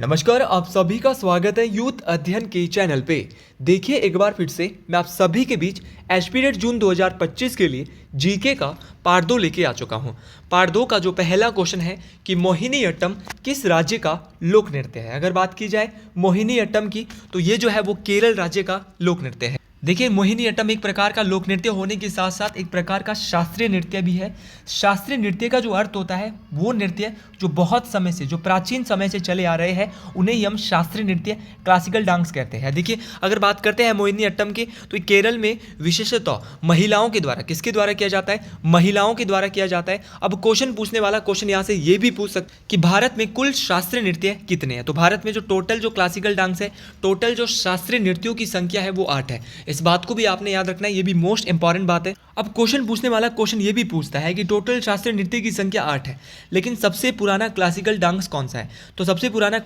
नमस्कार, आप सभी का स्वागत है यूथ अध्ययन के चैनल पे। देखिए एक बार फिर से मैं आप सभी के बीच एस्पिरेट जून 2025 के लिए जीके का पार्ट 2 लेके आ चुका हूँ। पार्ट 2 का जो पहला क्वेश्चन है कि मोहिनीअट्टम किस राज्य का लोक नृत्य है। अगर बात की जाए मोहिनीअट्टम की तो ये जो है वो केरल राज्य का लोक नृत्य है। देखिए मोहिनीअट्टम एक प्रकार का लोक नृत्य होने के साथ साथ एक प्रकार का शास्त्रीय नृत्य भी है। शास्त्रीय नृत्य का जो अर्थ होता है वो नृत्य जो बहुत समय से, जो प्राचीन समय से चले आ रहे हैं, उन्हें ही हम शास्त्रीय नृत्य, क्लासिकल डांस कहते हैं। देखिए अगर बात करते हैं मोहिनीअट्टम की तो केरल में विशेषतः महिलाओं के द्वारा, किसके द्वारा किया जाता है, महिलाओं के द्वारा किया जाता है। अब क्वेश्चन पूछने वाला क्वेश्चन यहाँ से ये भी पूछ सकते कि भारत में कुल शास्त्रीय नृत्य कितने हैं। तो भारत में जो टोटल जो क्लासिकल डांस है, टोटल जो शास्त्रीय नृत्यों की संख्या है वो 8 है। इस बात को भी आपने याद रखना है, ये भी मोस्ट इंपॉर्टेंट बात है। अब क्वेश्चन पूछने वाला क्वेश्चन ये भी पूछता है कि टोटल शास्त्रीय नृत्य की संख्या 8 है, लेकिन सबसे पुराना क्लासिकल डांस कौन सा है। तो सबसे पुराना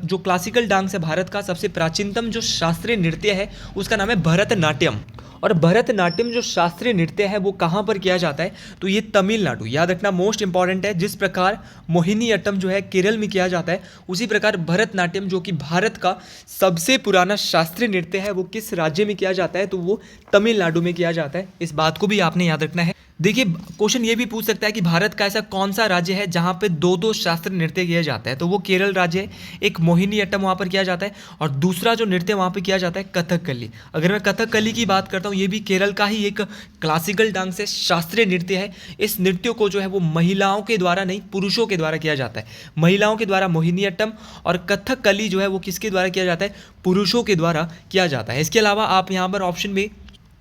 जो क्लासिकल डांस है भारत का, सबसे प्राचीनतम जो शास्त्रीय नृत्य है उसका नाम है भरतनाट्यम। और भरतनाट्यम जो शास्त्रीय नृत्य है वो कहाँ पर किया जाता है, तो ये तमिलनाडु, याद रखना मोस्ट इंपॉर्टेंट है। जिस प्रकार मोहिनीअट्टम जो है केरल में किया जाता है, उसी प्रकार भरतनाट्यम जो कि भारत का सबसे पुराना शास्त्रीय नृत्य है वो किस राज्य में किया जाता है, तो वो तमिलनाडु में किया जाता है। इस बात को भी आपने याद रखना है। देखिए क्वेश्चन ये भी पूछ सकता है कि भारत का ऐसा कौन सा राज्य है जहाँ पे दो शास्त्रीय नृत्य किया जाता है, तो वो केरल राज्य है। एक मोहिनीअट्टम वहाँ पर किया जाता है और दूसरा जो नृत्य वहाँ पे किया जाता है कथकली। अगर मैं कथकली की बात करता हूँ, ये भी केरल का ही एक क्लासिकल डांस है, शास्त्रीय नृत्य है। इस नृत्य को जो है वो महिलाओं के द्वारा नहीं, पुरुषों के द्वारा किया जाता है। महिलाओं के द्वारा मोहिनीअट्टम और कथकली जो है वो किसके द्वारा किया जाता है, पुरुषों के द्वारा किया जाता है। इसके अलावा आप यहाँ पर ऑप्शन में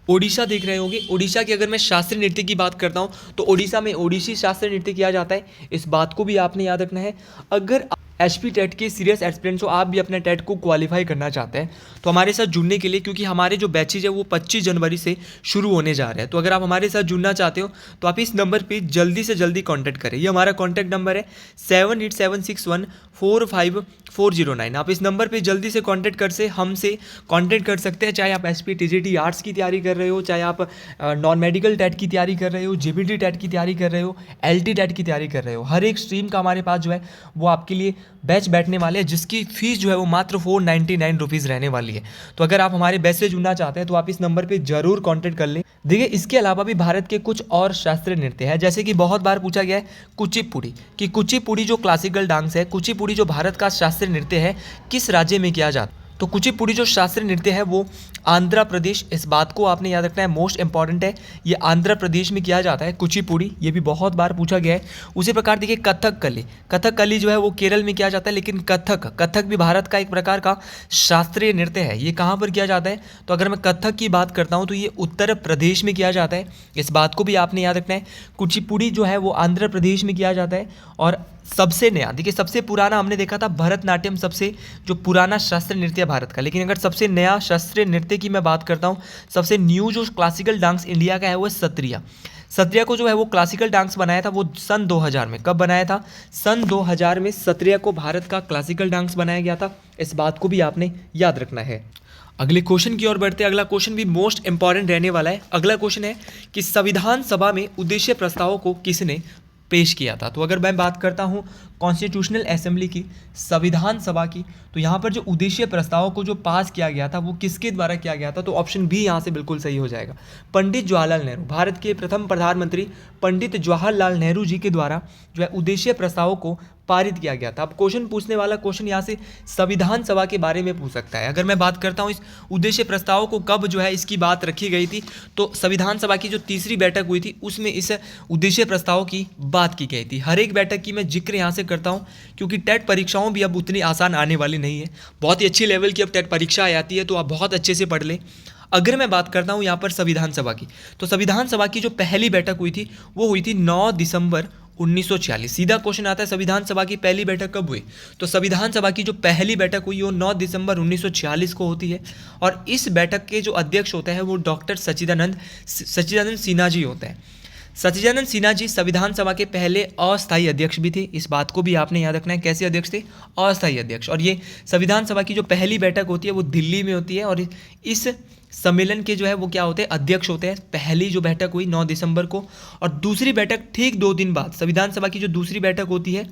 ओडिशा देख रहे होंगे। ओडिशा की अगर मैं शास्त्रीय नृत्य की बात करता हूँ तो ओडिशा में ओडिसी शास्त्रीय नृत्य किया जाता है। इस बात को भी आपने याद रखना है। अगर एचपी टेट के सीरियस एस्पिरेंट्स हो, आप भी अपने टेट को क्वालिफाई करना चाहते हैं तो हमारे साथ जुड़ने के लिए, क्योंकि हमारे जो बैचेज है वो 25 जनवरी से शुरू होने जा रहे हैं, तो अगर आप हमारे साथ जुड़ना चाहते हो तो आप इस नंबर पे जल्दी से जल्दी कांटेक्ट करें। ये हमारा कांटेक्ट नंबर है 7876145409। आप इस नंबर पे जल्दी से कांटेक्ट हमसे कांटेक्ट कर सकते हैं। चाहे आप एचपी टीजीटी आर्ट्स की तैयारी कर रहे हो, चाहे आप नॉन मेडिकल टेट की तैयारी कर रहे हो, जीपीटी टेट की तैयारी कर रहे हो, एलटी टेट की तैयारी कर रहे हो, हर एक स्ट्रीम का हमारे पास जो है वो आपके लिए बैच बैठने वाले हैं, जिसकी फीस जो है वो मात्र 499 रुपीज़ रहने वाली है। तो अगर आप हमारे बैच से जुड़ना चाहते हैं तो आप इस नंबर पे जरूर कांटेक्ट कर लें। देखिए इसके अलावा भी भारत के कुछ और शास्त्रीय नृत्य है, जैसे कि बहुत बार पूछा गया है कुचिपुड़ी, कि कुचिपुड़ी जो क्लासिकल डांस है, कुचिपुड़ी जो भारत का शास्त्रीय नृत्य है, किस राज्य में किया जाता है। तो कुचिपुड़ी जो शास्त्रीय नृत्य है वो आंध्र प्रदेश, इस बात को आपने याद रखना है, मोस्ट इंपॉर्टेंट है। ये आंध्र प्रदेश में किया जाता है कुचिपुड़ी, ये भी बहुत बार पूछा गया है। उसी प्रकार देखिए कथकली, कथकली जो है वो केरल में किया जाता है, लेकिन कथक भी भारत का एक प्रकार का शास्त्रीय नृत्य है। ये कहाँ पर किया जाता है, तो अगर मैं कथक की बात करता हूँ तो ये उत्तर प्रदेश में किया जाता है। इस बात को भी आपने याद रखना है। कुचिपुड़ी जो है वो आंध्र प्रदेश में किया जाता है। और सबसे नया, देखिए सबसे पुराना हमने देखा था भरतनाट्यम, सबसे जो पुराना शास्त्रीय नृत्य है भारत का, लेकिन अगर सबसे नया शास्त्रीय नृत्य की मैं बात करता हूँ, सबसे न्यू जो क्लासिकल डांस इंडिया का है वो सत्रिया। सत्रिया को जो है वो क्लासिकल डांस बनाया था वो सन 2000 में। कब बनाया था, सन 2000 में सत्रिया को भारत का क्लासिकल डांस बनाया गया था। इस बात को भी आपने याद रखना है। अगले क्वेश्चन की ओर बढ़ते हैं। अगला क्वेश्चन भी मोस्ट इंपॉर्टेंट रहने वाला है। अगला क्वेश्चन है कि संविधान सभा में उद्देश्य प्रस्तावों को किसने पेश किया था। तो अगर मैं बात करता हूँ कॉन्स्टिट्यूशनल असेंबली की, संविधान सभा की, तो यहाँ पर जो उद्देश्य प्रस्तावों को जो पास किया गया था वो किसके द्वारा किया गया था, तो ऑप्शन बी यहाँ से बिल्कुल सही हो जाएगा। पंडित जवाहरलाल नेहरू, भारत के प्रथम प्रधानमंत्री पंडित जवाहरलाल नेहरू जी के द्वारा जो है उद्देश्य प्रस्तावों को पारित किया गया था। अब क्वेश्चन पूछने वाला क्वेश्चन यहाँ से संविधान सभा के बारे में पूछ सकता है। अगर मैं बात करता हूँ इस उद्देश्य प्रस्तावों को कब जो है इसकी बात रखी गई थी, तो संविधान सभा की जो तीसरी बैठक हुई थी उसमें इस उद्देश्य प्रस्तावों की बात की गई थी। हर एक बैठक की मैं जिक्र यहाँ से करता हूँ, क्योंकि टेट परीक्षाओं भी अब उतनी आसान आने वाली नहीं है। बहुत ही अच्छी लेवल की अब टेट परीक्षा आती है, तो आप बहुत अच्छे से पढ़ लें। अगर मैं बात करता हूँ यहाँ पर संविधान सभा की, तो संविधान सभा की जो पहली बैठक हुई थी वो हुई थी 9 दिसंबर 1946। सीधा क्वेश्चन आता है संविधान सभा की पहली बैठक कब हुई, तो संविधान सभा की जो पहली बैठक हुई वो 9 दिसंबर 1946 को होती है। और इस बैठक के जो अध्यक्ष होते हैं वो डॉक्टर सच्चिदानंद सिन्हा जी होते हैं। सच्चिदानंद सिन्हा जी संविधान सभा के पहले अस्थायी अध्यक्ष भी थे। इस बात को भी आपने याद रखना है, कैसे अध्यक्ष थे, अस्थायी अध्यक्ष। और ये संविधान सभा की जो पहली बैठक होती है वो दिल्ली में होती है, और इस सम्मेलन के जो है वो क्या होते हैं, अध्यक्ष होते हैं। पहली जो बैठक हुई 9 दिसंबर को, और दूसरी बैठक ठीक 2 दिन बाद, संविधान सभा की जो दूसरी बैठक होती है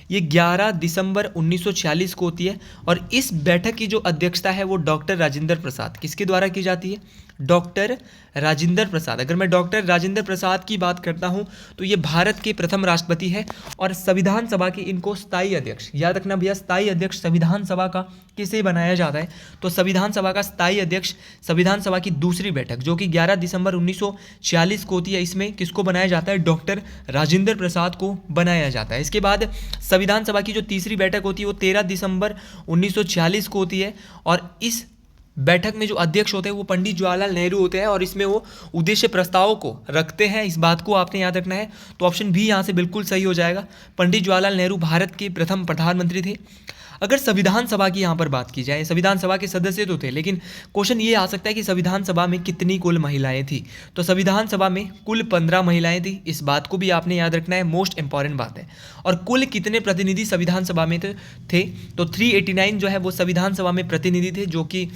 ये 11 दिसंबर 1946 को होती है और इस बैठक की जो अध्यक्षता है वो डॉक्टर राजेंद्र प्रसाद किसके द्वारा की जाती है? डॉक्टर राजेंद्र प्रसाद। अगर मैं डॉक्टर राजेंद्र प्रसाद की बात करता हूं तो ये भारत के प्रथम राष्ट्रपति है और संविधान सभा के इनको स्थायी अध्यक्ष, याद रखना भैया, स्थायी अध्यक्ष संविधान सभा का किसे बनाया जाता है? तो संविधान सभा का स्थायी अध्यक्ष संविधान सभा की दूसरी बैठक जो कि 11 दिसंबर 1946 को होती है, इसमें किसको बनाया जाता है? डॉक्टर राजेंद्र प्रसाद को बनाया जाता है। इसके बाद संविधान सभा की जो तीसरी बैठक होती है वो 13 दिसंबर 1946 को होती है और इस बैठक में जो अध्यक्ष होते हैं वो पंडित जवाहरलाल नेहरू होते हैं और इसमें वो उद्देश्य प्रस्ताव को रखते हैं। इस बात को आपने याद रखना है। तो ऑप्शन बी यहाँ से बिल्कुल सही हो जाएगा। पंडित जवाहरलाल नेहरू भारत के प्रथम प्रधानमंत्री थे। अगर संविधान सभा की यहाँ पर बात की जाए, संविधान सभा के सदस्य तो थे, लेकिन क्वेश्चन ये आ सकता है कि संविधान सभा में कितनी कुल महिलाएं थी? तो संविधान सभा में कुल 15 महिलाएं थी। इस बात को भी आपने याद रखना है, मोस्ट इंपॉर्टेंट बात है। और कुल कितने प्रतिनिधि संविधान सभा में थे? तो 389 जो है वो संविधान सभा में प्रतिनिधि थे जो कि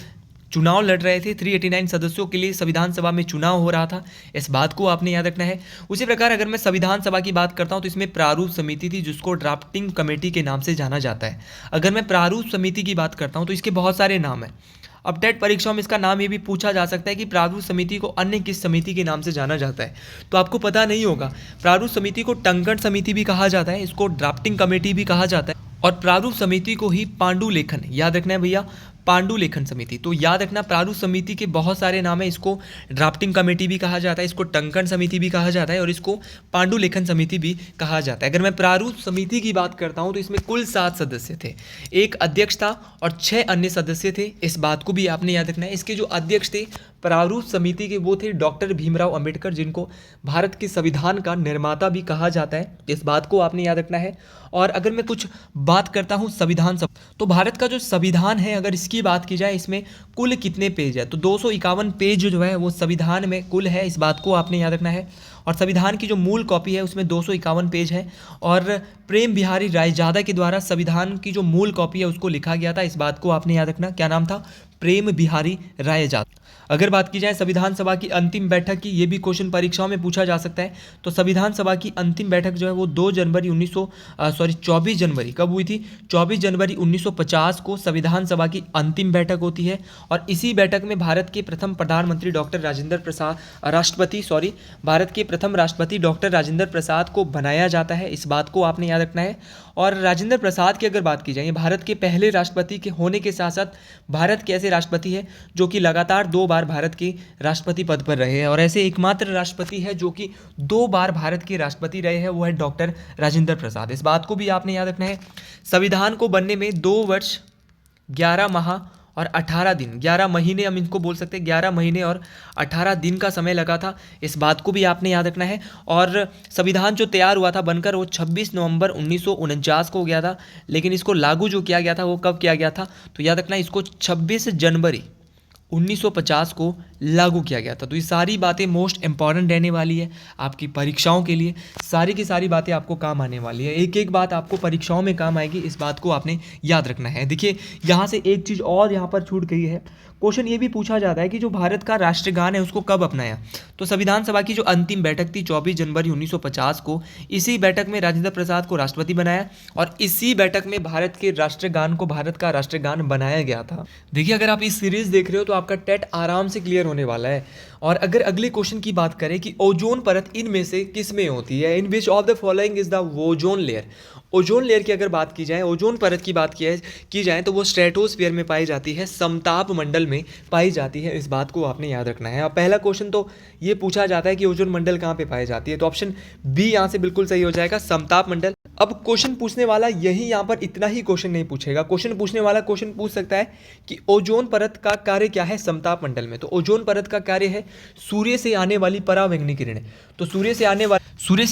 चुनाव लड़ रहे थे। 389 सदस्यों के लिए संविधान सभा में चुनाव हो रहा था, इस बात को आपने याद रखना है। उसी प्रकार अगर मैं संविधान सभा की बात करता हूं तो इसमें प्रारूप समिति थी जिसको ड्राफ्टिंग कमेटी के नाम से जाना जाता है। अगर मैं प्रारूप समिति की बात करता हूं तो इसके बहुत सारे नाम हैं। अब टेट परीक्षाओं में इसका नाम ये भी पूछा जा सकता है कि प्रारूप समिति को अन्य किस समिति के नाम से जाना जाता है? तो आपको पता नहीं होगा। प्रारूप समिति को टंकण समिति भी कहा जाता है, इसको ड्राफ्टिंग कमेटी भी कहा जाता है और प्रारूप समिति को ही पांडुलेखन, याद रखना है भैया, पांडुलेखन समिति। तो याद रखना प्रारूप समिति के बहुत सारे नाम है। इसको ड्राफ्टिंग कमेटी भी कहा जाता है, इसको टंकण समिति भी कहा जाता है और इसको पांडुलेखन समिति भी कहा जाता है। अगर मैं प्रारूप समिति की बात करता हूं तो इसमें कुल 7 सदस्य थे, एक अध्यक्ष था और 6 अन्य सदस्य थे। इस बात को भी आपने याद रखना है। इसके जो अध्यक्ष थे प्रारूप समिति के वो थे डॉक्टर भीमराव अंबेडकर, जिनको भारत के संविधान का निर्माता भी कहा जाता है। इस बात को आपने याद रखना है। और अगर मैं कुछ बात करता हूँ संविधान सभा, तो भारत का जो संविधान है अगर इसकी बात की जाए इसमें कुल कितने पेज है? तो 251 पेज जो है वो संविधान में कुल है, इस बात को आपने याद रखना है। और संविधान की जो मूल कॉपी है उसमें 251 पेज है और प्रेम बिहारी रायजादा के द्वारा संविधान की जो मूल कॉपी है उसको लिखा गया था। इस बात को आपने याद रखना, क्या नाम था? प्रेम बिहारी रायजादा। अगर बात की जाए संविधान सभा की अंतिम बैठक की, ये भी क्वेश्चन परीक्षाओं में पूछा जा सकता है। तो संविधान सभा की अंतिम बैठक जो है वो 24 जनवरी कब हुई थी? 24 जनवरी 1950 को संविधान सभा की अंतिम बैठक होती है और इसी बैठक में भारत के प्रथम प्रधानमंत्री डॉक्टर राजेंद्र प्रसाद भारत के प्रथम राष्ट्रपति डॉक्टर राजेंद्र प्रसाद को बनाया जाता है। इस बात को आपने याद रखना है। और राजेंद्र प्रसाद की अगर बात की जाए, भारत के पहले राष्ट्रपति के होने के साथ साथ भारत के ऐसे राष्ट्रपति हैं जो कि लगातार 2 बार भारत के राष्ट्रपति पद पर रहे हैं और ऐसे एकमात्र राष्ट्रपति है जो कि 2 बार भारत के राष्ट्रपति रहे हैं, वो है डॉक्टर राजेंद्र प्रसाद। इस बात को भी आपने याद रखना है। संविधान को बनने में 2 वर्ष 11 माह और 18 दिन, 11 महीने हम इनको बोल सकते हैं, 11 महीने और 18 दिन का समय लगा था। इस बात को भी आपने याद रखना है। और संविधान जो तैयार हुआ था बनकर वो 26 नवंबर 1949 को हो गया था, लेकिन इसको लागू जो किया गया था वो कब किया गया था? तो याद रखना इसको 26 जनवरी 1950 को लागू किया गया था। तो ये सारी बातें मोस्ट इंपॉर्टेंट रहने वाली है आपकी परीक्षाओं के लिए। सारी की सारी बातें आपको काम आने वाली है, एक एक बात आपको परीक्षाओं में काम आएगी, इस बात को आपने याद रखना है। देखिए यहाँ से एक चीज़ और यहाँ पर छूट गई है। क्वेश्चन ये भी पूछा जाता है कि जो भारत का राष्ट्रगान है उसको कब अपनाया? तो संविधान सभा की जो अंतिम बैठक थी 24 जनवरी 1950 को, इसी बैठक में राजेंद्र प्रसाद को राष्ट्रपति बनाया और इसी बैठक में भारत के राष्ट्रगान को भारत का राष्ट्रगान बनाया गया था। देखिए अगर आप इस सीरीज देख रहे हो तो आपका टेट आराम से क्लियर होने वाला है। और अगर अगले क्वेश्चन की बात करें कि ओजोन परत इनमें से किस में होती है, in which of the following is the ozone layer. Ozone layer की अगर बात की जाए, ओजोन परत की बात की जाए तो वो स्ट्रेटोस्फीयर में पाई जाती है, समताप मंडल में पाई जाती है। इस बात को आपने याद रखना है। और पहला क्वेश्चन तो ये पूछा जाता है कि ओजोन मंडल कहाँ पे पाई जाती है, तो ऑप्शन बी यहाँ से बिल्कुल सही हो जाएगा, समताप मंडल। अब क्वेश्चन पूछने वाला यही यहाँ पर इतना ही क्वेश्चन नहीं पूछेगा। क्वेश्चन पूछने वाला क्वेश्चन पूछ सकता है कि ओजोन परत का कार्य क्या है समताप मंडल में। तो ओजोन परत का कार्य है सूर्य से आने वाली परावैंगनी किरणें। तो सूर्य से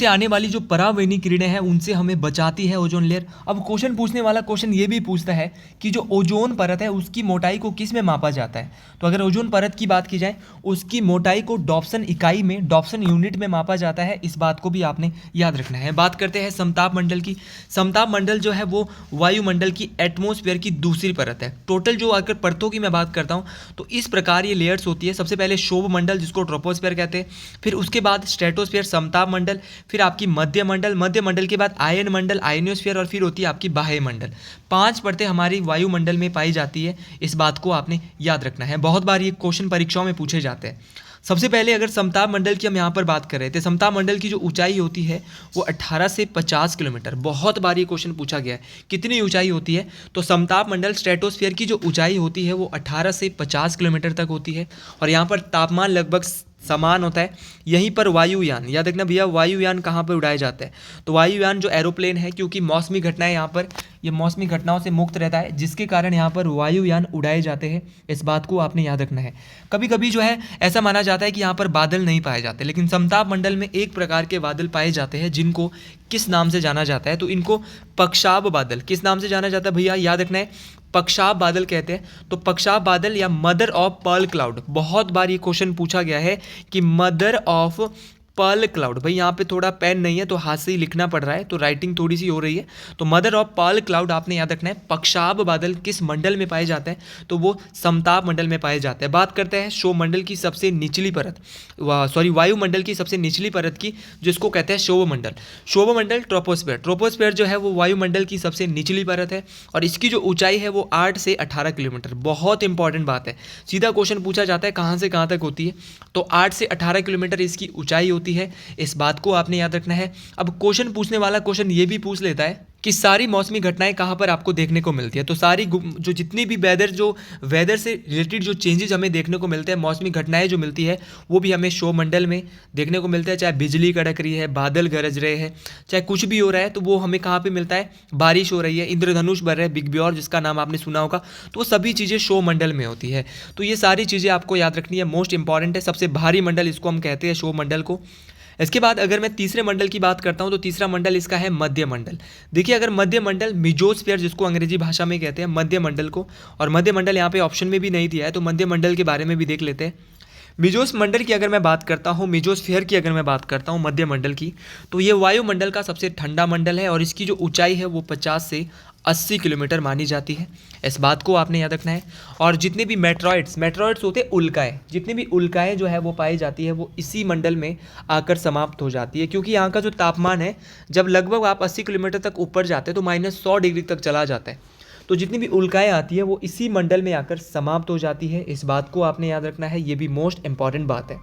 आने वाली जो परावैंगनी किरणें हैं उनसे हमें बचाती है ओजोन लेयर। अब क्वेश्चन पूछने वाला क्वेश्चन ये भी पूछता है कि जो ओजोन परत है उसकी मोटाई को किस में मापा जाता है। तो अगर ओजोन परत की बात की जाए उसकी मोटाई को डॉप्सन इकाई में, डॉप्सन यूनिट में मापा जाता है। इस बात को भी आपने याद रखना है। बात करते हैं समताप मंडल मंडल की। समताप मंडल जो है वो वायुमंडल की एटमॉस्फेयर की दूसरी परत है। टोटल जो अगर परतों की मैं बात करता हूँ तो इस प्रकार ये लेयर्स होती है। सबसे पहले शोभ मंडल जिसको ट्रोपोस्फेयर कहते हैं, फिर उसके बाद स्ट्रेटोस्फेयर समताप मंडल, फिर आपकी मध्य मंडल, मध्य मंडल के बाद आयन मंडल आयनोस्फेयर, और फिर होती है आपकी बाह्य मंडल। 5 परतें हमारी वायुमंडल में पाई जाती है, इस बात को आपने याद रखना है। बहुत बार ये क्वेश्चन परीक्षाओं में पूछे जाते हैं। सबसे पहले अगर समताप मंडल की हम यहाँ पर बात कर रहे थे, समताप मंडल की जो ऊंचाई होती है वो 18 से 50 किलोमीटर। बहुत बार ये क्वेश्चन पूछा गया है कितनी ऊंचाई होती है, तो समताप मंडल स्ट्रेटोस्फेयर की जो ऊंचाई होती है वो 18 से 50 किलोमीटर तक होती है, और यहाँ पर तापमान लगभग समान होता है। यहीं पर वायुयान, याद रखना भैया, वायुयान कहाँ पर उड़ाए जाते हैं, तो वायुयान जो एरोप्लेन है, क्योंकि मौसमी घटनाएं यहाँ पर, ये मौसमी घटनाओं से मुक्त रहता है, जिसके कारण यहाँ पर वायुयान उड़ाए जाते हैं। इस बात को आपने याद रखना है। कभी कभी जो है ऐसा माना जाता है कि यहाँ पर बादल नहीं पाए जाते, लेकिन समताप मंडल में एक प्रकार के बादल पाए जाते हैं जिनको किस नाम से जाना जाता है, तो इनको पक्षाब बादल, किस नाम से जाना जाता है भैया, याद रखना है, पक्षाब बादल कहते हैं। तो पक्षाब बादल या मदर ऑफ पर्ल क्लाउड, बहुत बार ये क्वेश्चन पूछा गया है कि मदर ऑफ पर्ल क्लाउड, भाई यहाँ पे थोड़ा पेन नहीं है तो हाथ से ही लिखना पड़ रहा है, तो राइटिंग थोड़ी सी हो रही है। तो मदर ऑफ पर्ल क्लाउड आपने याद रखना है। पक्षाब बादल किस मंडल में पाए जाते हैं, तो वो समताप मंडल में पाए जाते हैं। बात करते हैं शोभ मंडल की सबसे निचली परत, वायुमंडल की सबसे निचली परत की, जिसको कहते हैं शोभ मंडल। शोभ मंडल ट्रोपोस्फेयर, ट्रोपोस्फेयर जो है वो वायुमंडल की सबसे निचली परत है, और इसकी जो ऊंचाई है वो 8 से 18 किलोमीटर। बहुत इंपॉर्टेंट बात है, सीधा क्वेश्चन पूछा जाता है कहाँ से कहाँ तक होती है, तो 8 से 18 किलोमीटर इसकी ऊंचाई होती है। इस बात को आपने याद रखना है। अब क्वेश्चन पूछने वाला क्वेश्चन ये भी पूछ लेता है कि सारी मौसमी घटनाएं कहाँ पर आपको देखने को मिलती है, तो सारी जो जितनी भी वेदर से रिलेटेड जो चेंजेस हमें देखने को मिलते हैं, मौसमी घटनाएं जो मिलती है, वो भी हमें शोभ मंडल में देखने को मिलता है। चाहे बिजली कड़क रही है, बादल गरज रहे हैं, चाहे कुछ भी हो रहा है, तो वो हमें कहाँ पे मिलता है, बारिश हो रही है, इंद्रधनुष बढ़ रहा है, बिग ब्योर जिसका नाम आपने सुना होगा, तो वो सभी चीज़ें शोभ मंडल में होती है। तो ये सारी चीज़ें आपको याद रखनी है, मोस्ट इंपॉर्टेंट है। सबसे भारी मंडल इसको हम कहते हैं, शोभ मंडल को। इसके बाद अगर मैं तीसरे मंडल की बात करता हूं, तो तीसरा मंडल इसका है मध्य मंडल। देखिए, अगर मध्य मंडल मिजोस्फीयर जिसको अंग्रेजी भाषा में कहते हैं, मध्य मंडल को, और मध्य मंडल यहाँ पे ऑप्शन में भी नहीं दिया है, तो मध्य मंडल के बारे में भी देख लेते हैं। मिजोस मंडल की अगर मैं बात करता हूँ, मिजोस्फीयर की अगर मैं बात करता हूँ, मध्य मंडल की, तो ये वायुमंडल का सबसे ठंडा मंडल है, और इसकी जो ऊंचाई है वो 50 से 80 किलोमीटर मानी जाती है। इस बात को आपने याद रखना है। और जितने भी मेट्रॉइड्स होते हैं, उल्काएँ, जितनी भी उल्काएँ जो है वो पाई जाती है, वो इसी मंडल में आकर समाप्त हो जाती है, क्योंकि यहाँ का जो तापमान है, जब लगभग आप 80 किलोमीटर तक ऊपर जाते हैं तो -100 डिग्री तक चला जाता है। तो जितनी भी उल्काएँ आती है वो इसी मंडल में आकर समाप्त हो जाती है। इस बात को आपने याद रखना है, ये भी मोस्ट इंपॉर्टेंट बात है।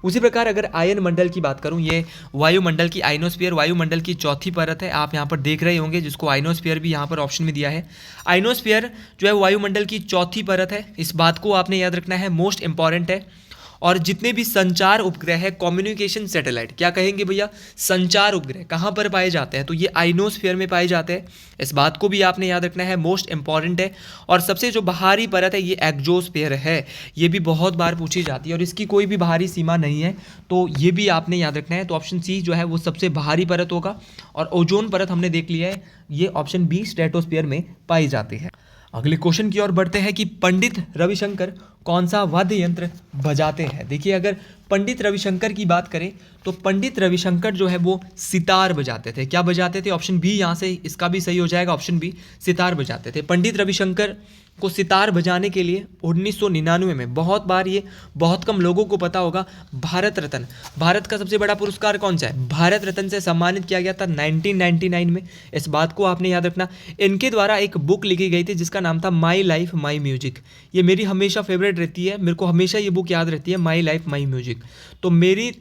उसी प्रकार अगर आयन मंडल की बात करूं, ये वायुमंडल की आइनोस्फीयर, वायुमंडल की चौथी परत है, आप यहाँ पर देख रहे होंगे, जिसको आइनोस्फीयर भी यहाँ पर ऑप्शन में दिया है। आइनोस्फीयर जो है वायुमंडल की चौथी परत है, इस बात को आपने याद रखना है, मोस्ट इंपॉर्टेंट है। और जितने भी संचार उपग्रह है, कम्युनिकेशन सैटेलाइट, क्या कहेंगे भैया, संचार उपग्रह कहाँ पर पाए जाते हैं, तो ये आइनोस्फीयर में पाए जाते हैं। इस बात को भी आपने याद रखना है, मोस्ट इंपॉर्टेंट है। और सबसे जो बाहरी परत है, ये एक्सोस्फीयर है, ये भी बहुत बार पूछी जाती है, और इसकी कोई भी बाहरी सीमा नहीं है, तो ये भी आपने याद रखना है। तो ऑप्शन सी जो है वो सबसे बाहरी परत होगा। और ओजोन परत हमने देख लिया है, ये ऑप्शन बी स्ट्रेटोस्फीयर में पाई जाती है। अगले क्वेश्चन की ओर बढ़ते हैं कि पंडित रविशंकर कौन सा वाद्य यंत्र बजाते हैं। देखिए, अगर पंडित रविशंकर की बात करें तो पंडित रविशंकर जो है वो सितार बजाते थे। क्या बजाते थे, ऑप्शन बी, यहाँ से इसका भी सही हो जाएगा, ऑप्शन बी, सितार बजाते थे। पंडित रविशंकर को सितार बजाने के लिए 1999 में, बहुत कम लोगों को पता होगा, भारत रत्न, भारत का सबसे बड़ा पुरस्कार कौन सा है, भारत रत्न से सम्मानित किया गया था 1999 में। इस बात को आपने याद रखना। इनके द्वारा एक बुक लिखी गई थी जिसका नाम था माई लाइफ माई म्यूजिक। ये मेरी हमेशा फेवरेट रहती है, मेरे को हमेशा ये बुक याद रहती है, माई लाइफ माई म्यूजिक। तो मेरी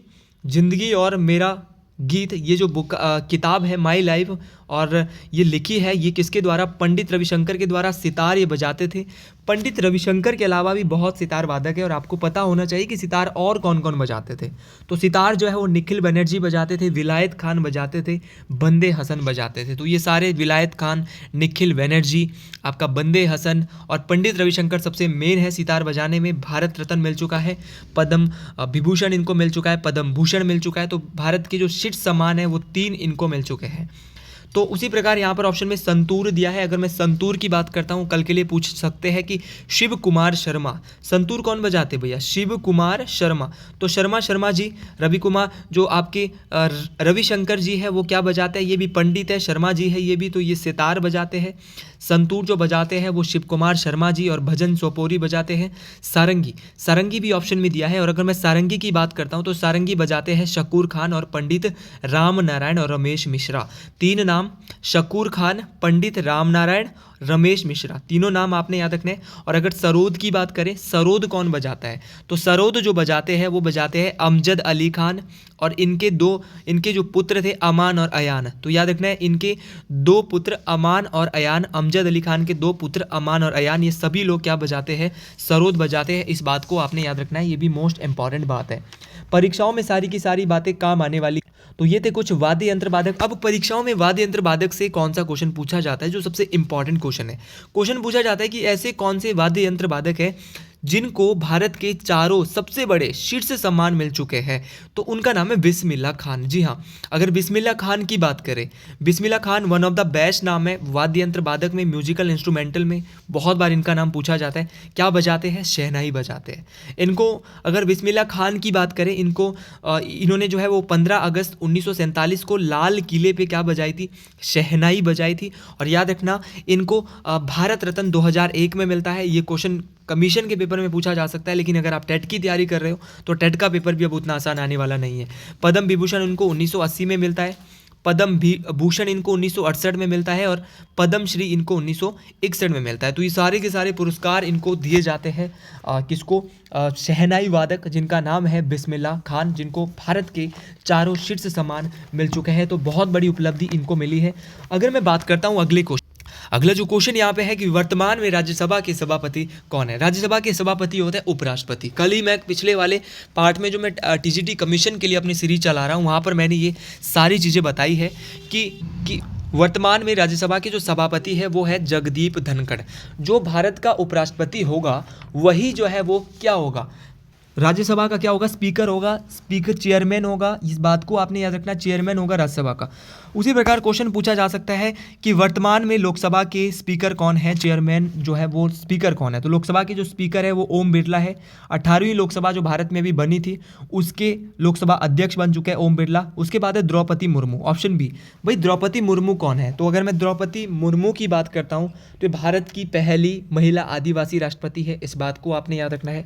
जिंदगी और मेरा गीत, ये जो बुक किताब है माई लाइफ, और ये लिखी है, ये किसके द्वारा, पंडित रविशंकर के द्वारा। सितार ये बजाते थे। पंडित रविशंकर के अलावा भी बहुत सितार वादक है, और आपको पता होना चाहिए कि सितार और कौन कौन बजाते थे। तो सितार जो है वो निखिल बनर्जी बजाते थे, विलायत खान बजाते थे, बंदे हसन बजाते थे। तो ये सारे, विलायत खान, निखिल बनर्जी, आपका बंदे हसन, और पंडित रविशंकर सबसे मेन है सितार बजाने में। भारत रत्न मिल चुका है, पद्म विभूषण इनको मिल चुका है, पद्म भूषण मिल चुका है। तो भारत के जो शीर्ष सम्मान है वो 3 इनको मिल चुके हैं। तो उसी प्रकार यहाँ पर ऑप्शन में संतूर दिया है। अगर मैं संतूर की बात करता हूँ, कल के लिए पूछ सकते हैं कि शिव कुमार शर्मा, संतूर कौन बजाते भैया? शिव कुमार शर्मा। तो शर्मा जी, रवि कुमार जो आपके रविशंकर जी है वो क्या बजाते हैं? ये भी पंडित है। शर्मा जी है ये भी, तो ये सितार बजाते हैं। संतूर जो बजाते हैं वो शिव कुमार शर्मा जी, और भजन सोपोरी बजाते हैं सारंगी भी ऑप्शन में दिया है। और अगर मैं सारंगी की बात करता हूँ तो सारंगी बजाते हैं शकूर खान और पंडित राम नारायण और रमेश मिश्रा। 3 नाम, शकूर खान, पंडित राम नारायण, रमेश मिश्रा, तीनों नाम आपने याद रखने हैं। और अगर सरोद की बात करें, सरोद कौन बजाता है? तो सरोद जो बजाते हैं वो बजाते हैं अमजद अली खान, और इनके जो पुत्र थे अमान और अयान। तो याद रखना है, इनके 2 पुत्र अमान और अयान, अमजद अली खान के 2 पुत्र अमान और अयान, ये सभी लोग क्या बजाते हैं? सरोद बजाते हैं। इस बात को आपने याद रखना है, ये भी मोस्ट इंपॉर्टेंट बात है। परीक्षाओं में सारी की सारी बातें काम आने वाली। तो ये थे कुछ वाद्य यंत्र वादक। अब परीक्षाओं में वाद्य यंत्र वादक से कौन सा क्वेश्चन पूछा जाता है जो सबसे इंपॉर्टेंट क्वेश्चन है? क्वेश्चन पूछा जाता है कि ऐसे कौन से वाद्य यंत्र वादक है जिनको भारत के चारों सबसे बड़े शीर्ष सम्मान मिल चुके हैं? तो उनका नाम है बिस्मिल्लाह खान। जी हाँ, अगर बिस्मिल्लाह खान की बात करें, Bismillah Khan one of the best नाम है वाद्य यंत्र वादक में, म्यूजिकल इंस्ट्रूमेंटल में बहुत बार इनका नाम पूछा जाता है। क्या बजाते हैं? शहनाई बजाते हैं। इनको अगर बिस्मिल्लाह खान की बात करें, इन्होंने जो है वो 15 अगस्त 1947 को लाल किले पे क्या बजाई थी? शहनाई बजाई थी। और याद रखना, इनको भारत रत्न 2001 में मिलता है। ये क्वेश्चन कमीशन के पेपर में पूछा जा सकता है, लेकिन अगर आप टेट की तैयारी कर रहे हो तो टेट का पेपर भी अब उतना आसान आने वाला नहीं है। पद्म विभूषण इनको 1980 में मिलता है, पद्म भूषण इनको 1968 में मिलता है, और पद्म श्री इनको 1961 में मिलता है। तो ये सारे के सारे पुरस्कार इनको दिए जाते हैं किसको? शहनाई वादक जिनका नाम है बिस्मिल्लाह खान, जिनको भारत के चारों शीर्ष सम्मान मिल चुके हैं। तो बहुत बड़ी उपलब्धि इनको मिली है। अगर मैं बात करता हूँ अगला जो क्वेश्चन यहाँ पे है कि वर्तमान में राज्यसभा के सभापति कौन है? राज्यसभा के सभापति होते हैं उपराष्ट्रपति। कल ही मैं पिछले वाले पार्ट में जो मैं टीजीटी कमीशन के लिए अपनी सीरीज चला रहा हूँ, वहाँ पर मैंने ये सारी चीज़ें बताई है कि वर्तमान में राज्यसभा के जो सभापति है वो है जगदीप धनखड़। जो भारत का उपराष्ट्रपति होगा वही जो है वो क्या होगा? राज्यसभा का क्या होगा? स्पीकर होगा, स्पीकर चेयरमैन होगा। इस बात को आपने याद रखना, चेयरमैन होगा राज्यसभा का। उसी प्रकार क्वेश्चन पूछा जा सकता है कि वर्तमान में लोकसभा के स्पीकर कौन है? चेयरमैन जो है वो स्पीकर कौन है? तो लोकसभा के जो स्पीकर है वो ओम बिरला है। 18वीं लोकसभा जो भारत में भी बनी थी उसके लोकसभा अध्यक्ष बन चुके हैं ओम बिरला। उसके बाद है द्रौपदी मुर्मू, ऑप्शन बी। भाई द्रौपदी मुर्मू कौन है? तो अगर मैं द्रौपदी मुर्मू की बात करता हूँ तो भारत की पहली महिला आदिवासी राष्ट्रपति है। इस बात को आपने याद रखना है।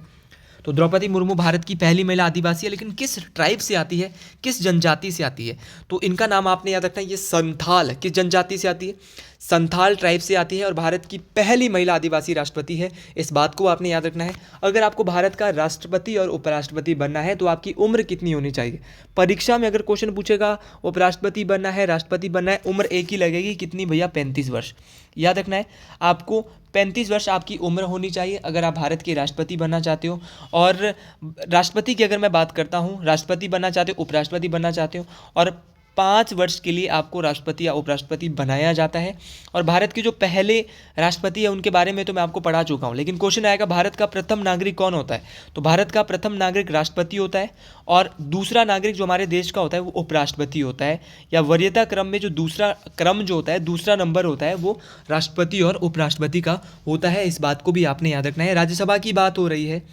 तो द्रौपदी मुर्मू भारत की पहली महिला आदिवासी है, लेकिन किस ट्राइब से आती है, किस जनजाति से आती है? तो इनका नाम आपने याद रखना है, ये संथाल। किस जनजाति से आती है? संथाल ट्राइब से आती है, और भारत की पहली महिला आदिवासी राष्ट्रपति है। इस बात को आपने याद रखना है। अगर आपको भारत का राष्ट्रपति और उपराष्ट्रपति बनना है तो आपकी उम्र कितनी होनी चाहिए? परीक्षा में अगर क्वेश्चन पूछेगा उपराष्ट्रपति बनना है, राष्ट्रपति बनना है, उम्र एक ही लगेगी, कितनी भैया? 35 वर्ष। याद रखना है, आपको 35 वर्ष आपकी उम्र होनी चाहिए अगर आप भारत के राष्ट्रपति बनना चाहते हो। और राष्ट्रपति की अगर मैं बात करता हूँ, राष्ट्रपति बनना चाहते हो, उपराष्ट्रपति बनना चाहते हो, और 5 वर्ष के लिए आपको राष्ट्रपति या उपराष्ट्रपति बनाया जाता है। और भारत के जो पहले राष्ट्रपति है उनके बारे में तो मैं आपको पढ़ा चुका हूँ, लेकिन क्वेश्चन आएगा भारत का प्रथम नागरिक कौन होता है? तो भारत का प्रथम नागरिक राष्ट्रपति होता है, और दूसरा नागरिक जो हमारे देश का होता है वो उपराष्ट्रपति होता है, या वरीयता क्रम में जो दूसरा क्रम जो होता है, दूसरा नंबर होता है, वो राष्ट्रपति और उपराष्ट्रपति का होता है। इस बात को भी आपने याद रखना है। राज्यसभा की बात हो रही है,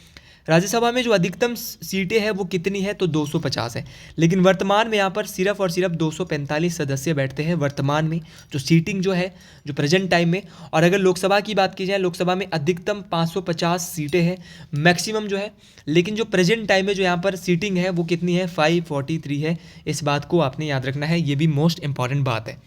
राज्यसभा में जो अधिकतम सीटें हैं वो कितनी है? तो 250 है, लेकिन वर्तमान में यहाँ पर सिर्फ और सिर्फ 245 सदस्य बैठते हैं वर्तमान में, जो सीटिंग जो है जो प्रेजेंट टाइम में। और अगर लोकसभा की बात की जाए, लोकसभा में अधिकतम 550 सीटें हैं मैक्सिमम जो है, लेकिन जो प्रेजेंट टाइम में जो यहाँ पर सीटिंग है वो कितनी है? 543 है। इस बात को आपने याद रखना है, ये भी मोस्ट इंपॉर्टेंट बात है।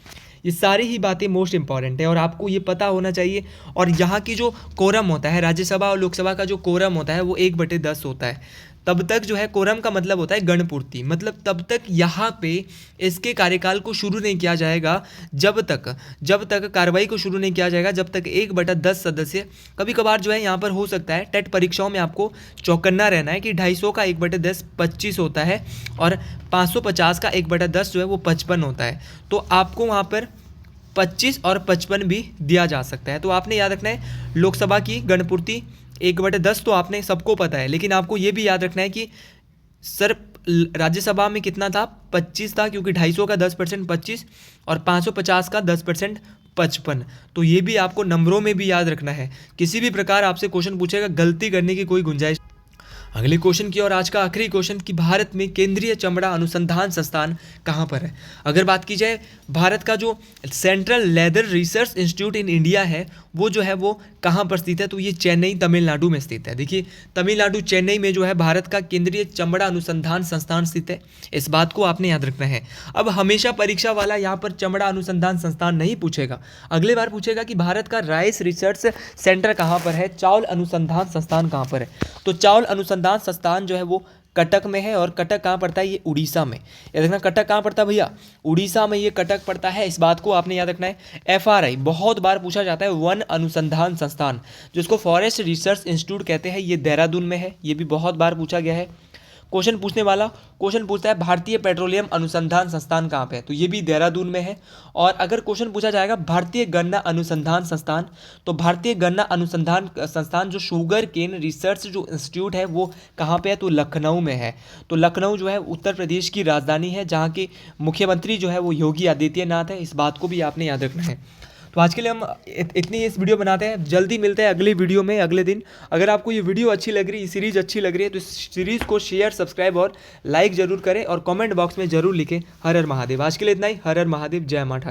ये सारी ही बातें मोस्ट इंपॉर्टेंट है और आपको ये पता होना चाहिए। और यहाँ की जो कोरम होता है, राज्यसभा और लोकसभा का जो कोरम होता है वो 1/10 होता है। तब तक जो है कोरम का मतलब होता है गणपूर्ति, मतलब तब तक यहाँ पे इसके कार्यकाल को शुरू नहीं किया जाएगा जब तक कार्रवाई को शुरू नहीं किया जाएगा, जब तक 1/10 सदस्य। कभी कभार जो है यहाँ पर हो सकता है, टेट परीक्षाओं में आपको चौकन्ना रहना है कि 250 का 1/10 25 होता है, और 550 का 1/10 जो है वो 55 होता है। तो आपको वहाँ पर 25 और 55 भी दिया जा सकता है। तो आपने याद रखना है लोकसभा की गणपूर्ति 1/10 तो आपने सबको पता है, लेकिन आपको ये भी याद रखना है कि सिर्फ राज्यसभा में कितना था, 25 था, क्योंकि 250 का 10% 25 और 550 का 10% 55। तो ये भी आपको नंबरों में भी याद रखना है, किसी भी प्रकार आपसे क्वेश्चन पूछेगा गलती करने की कोई गुंजाइश। अगले क्वेश्चन की और आज का आखिरी क्वेश्चन कि भारत में केंद्रीय चमड़ा अनुसंधान संस्थान कहाँ पर है। अगर बात की जाए, भारत का जो central leather research institute in India है वो जो है वो कहाँ पर स्थित है, तो ये चेन्नई तमिलनाडु में स्थित है। देखिए तमिलनाडु चेन्नई में जो है भारत का केंद्रीय चमड़ा अनुसंधान संस्थान स्थित है, इस बात को आपने याद रखना है। अब हमेशा परीक्षा वाला यहाँ पर चमड़ा अनुसंधान संस्थान नहीं पूछेगा, अगले बार पूछेगा कि भारत का राइस रिसर्च सेंटर कहाँ पर है, चावल अनुसंधान संस्थान कहाँ पर है। तो चावल अनुसंधान संस्थान जो है वो कटक में है, और कटक कहाँ पड़ता है, ये उड़ीसा में। ये देखना कटक कहाँ पड़ता है भैया, उड़ीसा में ये कटक पड़ता है, इस बात को आपने याद रखना है। FRI बहुत बार पूछा जाता है, वन अनुसंधान संस्थान जिसको फॉरेस्ट रिसर्च इंस्टीट्यूट कहते हैं, ये देहरादून में है, ये भी बहुत बार पूछा गया है। क्वेश्चन पूछने वाला क्वेश्चन पूछता है भारतीय पेट्रोलियम अनुसंधान संस्थान कहाँ पे है, तो ये भी देहरादून में है। और अगर क्वेश्चन पूछा जाएगा भारतीय गन्ना अनुसंधान संस्थान, तो भारतीय गन्ना अनुसंधान संस्थान जो शुगर केन रिसर्च जो इंस्टीट्यूट है वो कहाँ पे है, तो लखनऊ में है। तो लखनऊ जो है उत्तर प्रदेश की राजधानी है, जहाँ के मुख्यमंत्री जो है वो योगी आदित्यनाथ है, इस बात को भी आपने याद रखना है। तो आज के लिए हम इतनी इस वीडियो बनाते हैं, जल्दी मिलते हैं अगली वीडियो में अगले दिन। अगर आपको ये वीडियो अच्छी लग रही है, सीरीज़ अच्छी लग रही है, तो इस सीरीज़ को शेयर, सब्सक्राइब और लाइक ज़रूर करें, और कमेंट बॉक्स में ज़रूर लिखें हर हर महादेव। आज के लिए इतना ही, हर हर महादेव, जय मां ठारी।